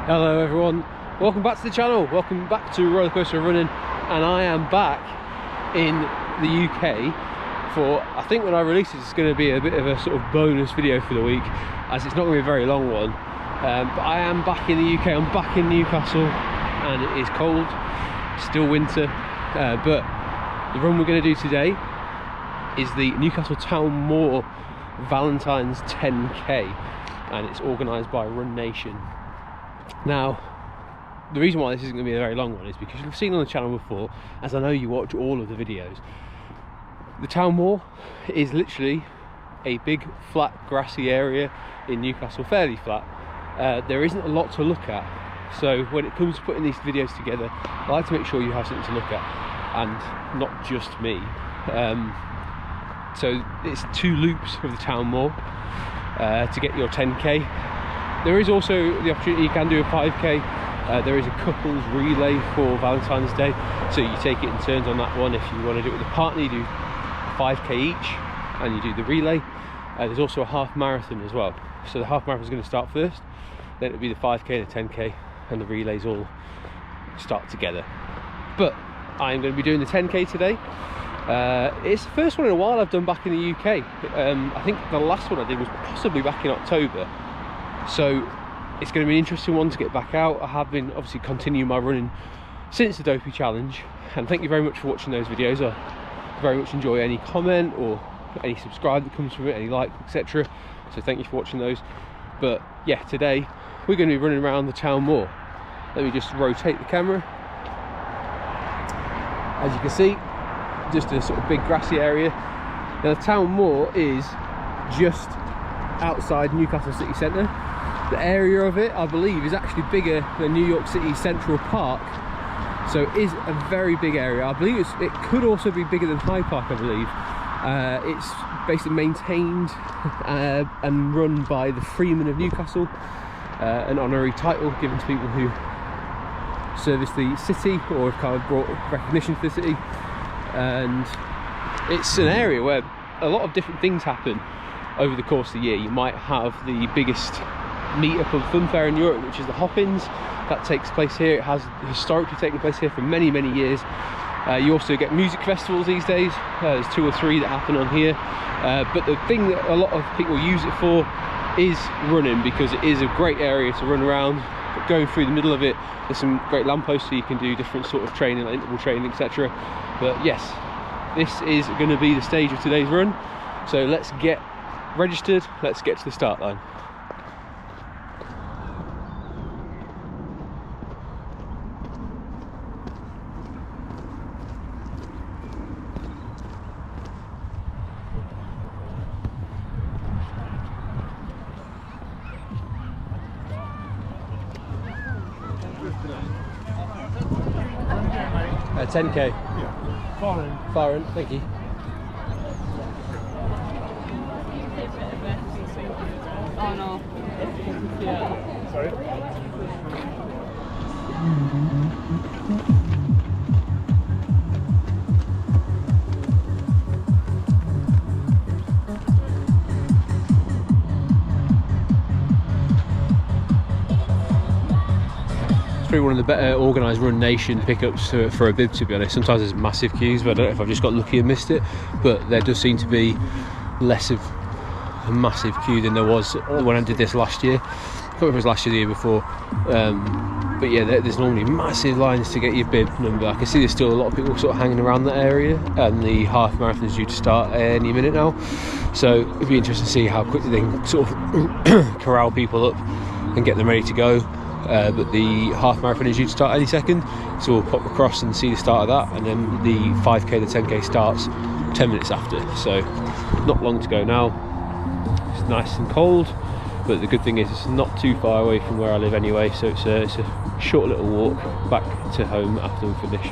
Hello everyone, welcome back to the channel, welcome back to Roller Coaster Running, and I am back in the UK for, I think when I release this, it's going to be a bit of a sort of bonus video for the week, as it's not going to be a very long one. But I am back in the UK, I'm back in Newcastle, and it is cold, still winter, but the run we're going to do today is the Newcastle Town Moor Valentines 10K, and it's organised by RunNation. Now, the reason why this isn't going to be a very long one is because you've seen on the channel before, as I know you watch all of the videos, the Town Moor is literally a big flat grassy area in Newcastle, fairly flat. There isn't a lot to look at, so when it comes to putting these videos together, I like to make sure you have something to look at and not just me. So it's 2 loops of the Town Moor to get your 10K. There is also the opportunity you can do a 5K. There is a couples relay for Valentine's Day, so you take it in turns on that one. If you want to do it with a partner, you do 5K each and you do the relay. There's also a half marathon as well, so the half marathon is going to start first, then it'll be the 5K, the 10K, and the relays all start together. But I'm going to be doing the 10K today. It's the first one in a while I've done back in the UK. I think the last one I did was possibly back in October, so it's going to be an interesting one to get back out. I have been obviously continuing my running since the Dopey Challenge, and thank you very much for watching those videos. I very much enjoy any comment or any subscribe that comes from it, any like, etc. So thank you for watching those. But yeah, today we're going to be running around the Town Moor. Let me just rotate the camera. As you can see, just a sort of big grassy area. Now the Town Moor is just outside Newcastle city centre. The area of it, I believe, is actually bigger than New York City Central Park, so it is a very big area. I believe it could also be bigger than Hyde Park, I believe. It's basically maintained and run by the Freemen of Newcastle, an honorary title given to people who service the city or have kind of brought recognition to the city. And it's an area where a lot of different things happen over the course of the year. You might have the biggest meet-up of fun fair in Europe, which is the Hoppins. That takes place here. It has historically taken place here for many years. You also get music festivals these days. There's 2 or 3 that happen on here, but the thing that a lot of people use it for is running, because it is a great area to run around. But going through the middle of it, there's some great lampposts so you can do different sort of training, like interval training, etc. But yes, this is going to be the stage of today's run, so let's get registered, let's get to the start line. Yeah. 10K. Yeah. Far in, thank you. Oh no. Yeah. Sorry? It's probably one of the better organised RunNation pickups for a bib, to be honest. Sometimes there's massive queues, but I don't know if I've just got lucky and missed it. But there does seem to be less of a massive queue than there was when I did this last year. I can't remember if it was last year or the year before. But yeah, there's normally massive lines to get your bib number. I can see there's still a lot of people sort of hanging around that area, and the half marathon is due to start any minute now. So it'd be interesting to see how quickly they can sort of corral people up and get them ready to go. But the half marathon is due to start any second, so we'll pop across and see the start of that, and then the 5K, the 10K starts 10 minutes after, so not long to go now. It's nice and cold, but the good thing is it's not too far away from where I live anyway, so it's a short little walk back to home after we finish.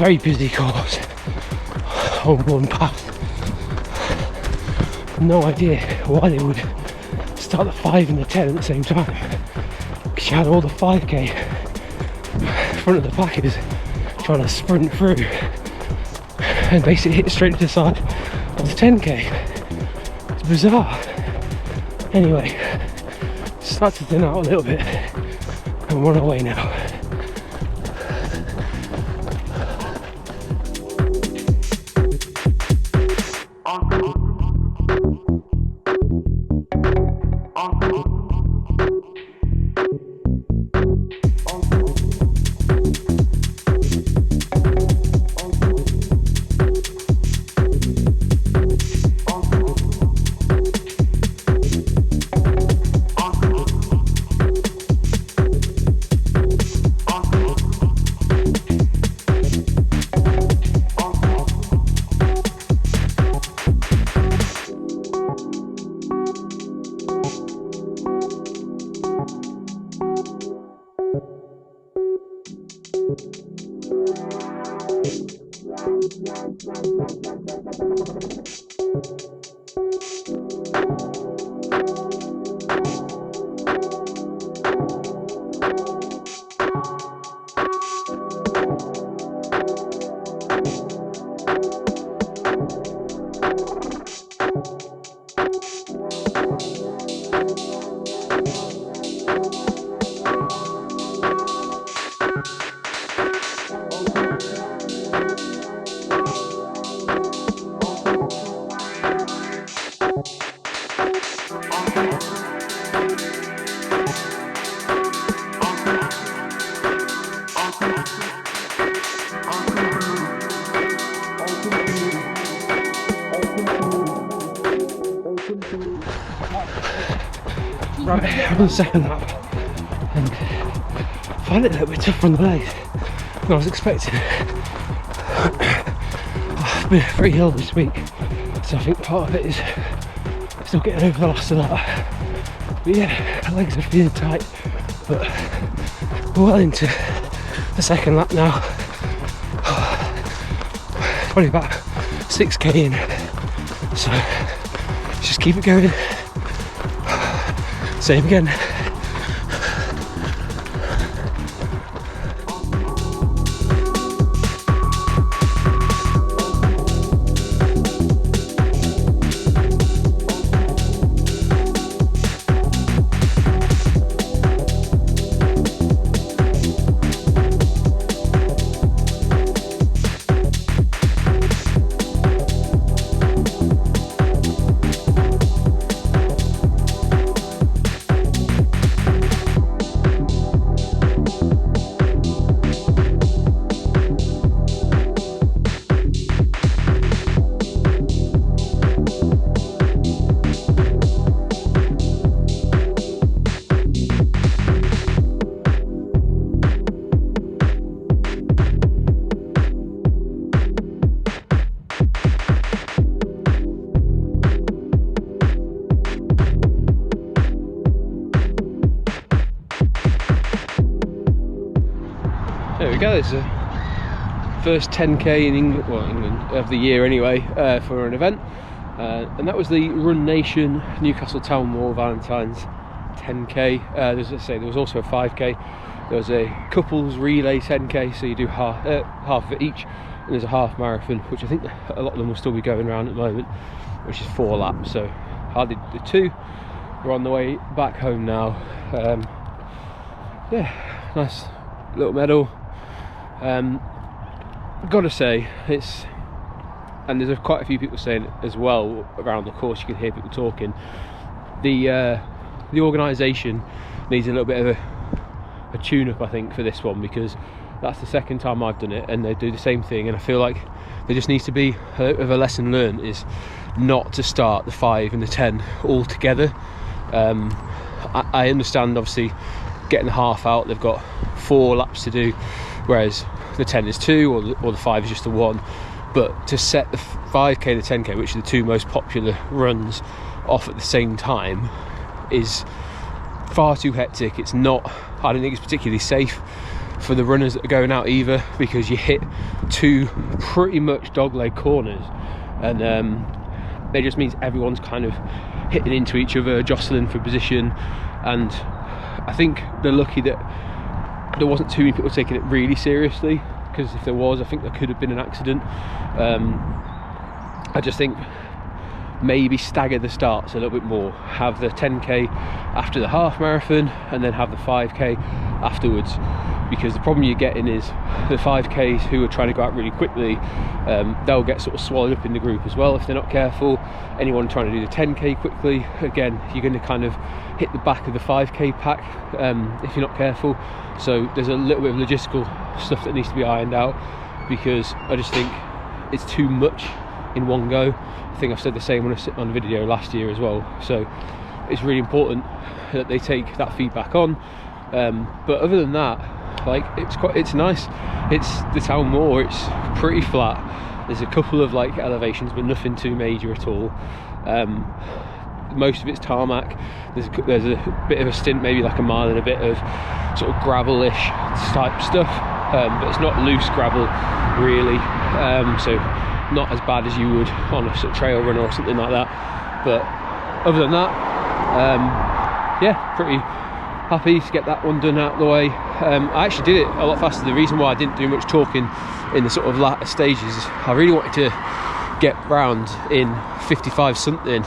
Very busy course. Holborn Path. No idea why they would start the 5 and the 10 at the same time. Because you had all the 5k front of the pack is trying to sprint through and basically hit straight to the side of the 10k. It's bizarre. Anyway, start to thin out a little bit and run away now. Right, I'm on the second lap and I find it a little bit tougher on the legs than I was expecting. I've been pretty ill this week, so I think part of it is still getting over the last of that. But yeah, the legs are feeling tight, but we're well into the second lap now. Probably about 6k in, so let's just keep it going. Same again. There we go, it's the first 10k in England, well, England of the year anyway, for an event. And that was the RunNation Newcastle Town Moor Valentines 10k. As I say, there was also a 5k. There was a couples relay 10k, so you do half of it each, and there's a half marathon, which I think a lot of them will still be going around at the moment, which is 4 laps. So I did the 2. We're on the way back home now. Yeah, nice little medal. Gotta say, it's, and there's quite a few people saying it as well around the course. You can hear people talking. The organisation needs a little bit of a tune-up, I think, for this one, because that's the second time I've done it, and they do the same thing. And I feel like there just needs to be a lesson learned, is not to start the 5 and the 10 all together. I understand, obviously, getting the half out, they've got 4 laps to do, whereas the 10 is 2, or the 5 is just the 1. But to set the 5k and the 10k, which are the 2 most popular runs, off at the same time is far too hectic. It's not, I don't think it's particularly safe for the runners that are going out either, because you hit 2 pretty much dogleg corners, and it just means everyone's kind of hitting into each other, jostling for position. And I think they're lucky that there wasn't too many people taking it really seriously, because if there was, I think there could have been an accident. I just think maybe stagger the starts a little bit more, have the 10k after the half marathon and then have the 5k afterwards, because the problem you're getting is the 5ks who are trying to go out really quickly, they'll get sort of swallowed up in the group as well if they're not careful. Anyone trying to do the 10k quickly, again, you're going to kind of hit the back of the 5k pack if you're not careful. So there's a little bit of logistical stuff that needs to be ironed out, because I just think it's too much in one go. I think I've said the same on a video last year as well. So it's really important that they take that feedback on. But other than that, like, it's nice. It's the Town Moor. It's pretty flat. There's a couple of like elevations, but nothing too major at all. Most of it's tarmac. There's a bit of a stint, maybe like a mile and a bit of sort of gravel-ish type stuff, but it's not loose gravel really. So not as bad as you would on a sort of trail run or something like that. But other than that, yeah, pretty happy to get that one done out of the way. I actually did it a lot faster. The reason why I didn't do much talking in the sort of latter stages is I really wanted to get round in 55 something,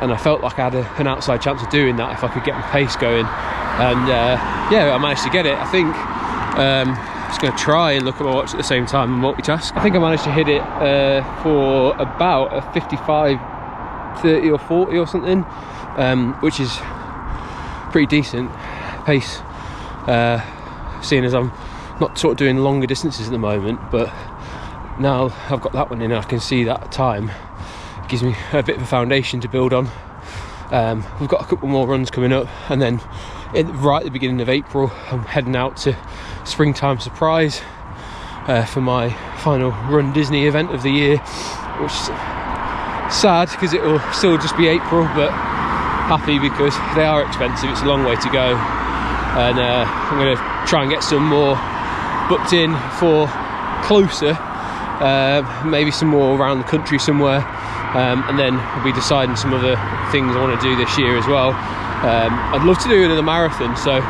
and I felt like I had an outside chance of doing that if I could get my pace going. And yeah, I managed to get it. I think I'm just going to try and look at my watch at the same time and multitask. I think I managed to hit it for about a 55:30 or 40 or something, which is pretty decent pace, seeing as I'm not sort of doing longer distances at the moment. But now I've got that one in and I can see that time, it gives me a bit of a foundation to build on. We've got a couple more runs coming up, and then right at the beginning of April I'm heading out to Springtime Surprise for my final Run Disney event of the year, which is sad because it will still just be April, but happy because they are expensive. It's a long way to go, and I'm going to try and get some more booked in for closer, maybe some more around the country somewhere, and then I'll be deciding some other things I want to do this year as well. I'd love to do another marathon, so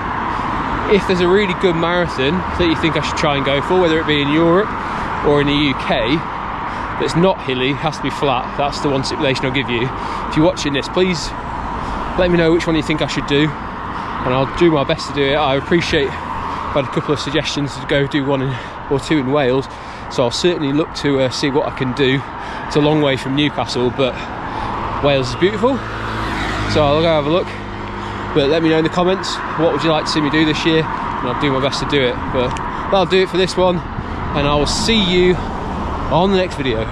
if there's a really good marathon that you think I should try and go for, whether it be in Europe or in the UK, that's not hilly, has to be flat, that's the one stipulation I'll give you. If you're watching this, please let me know which one you think I should do, and I'll do my best to do it. I appreciate I've had a couple of suggestions to go do one or two in Wales, so I'll certainly look to see what I can do. It's a long way from Newcastle, but Wales is beautiful, so I'll go have a look. But let me know in the comments, what would you like to see me do this year, and I'll do my best to do it. But that'll do it for this one, and I will see you on the next video.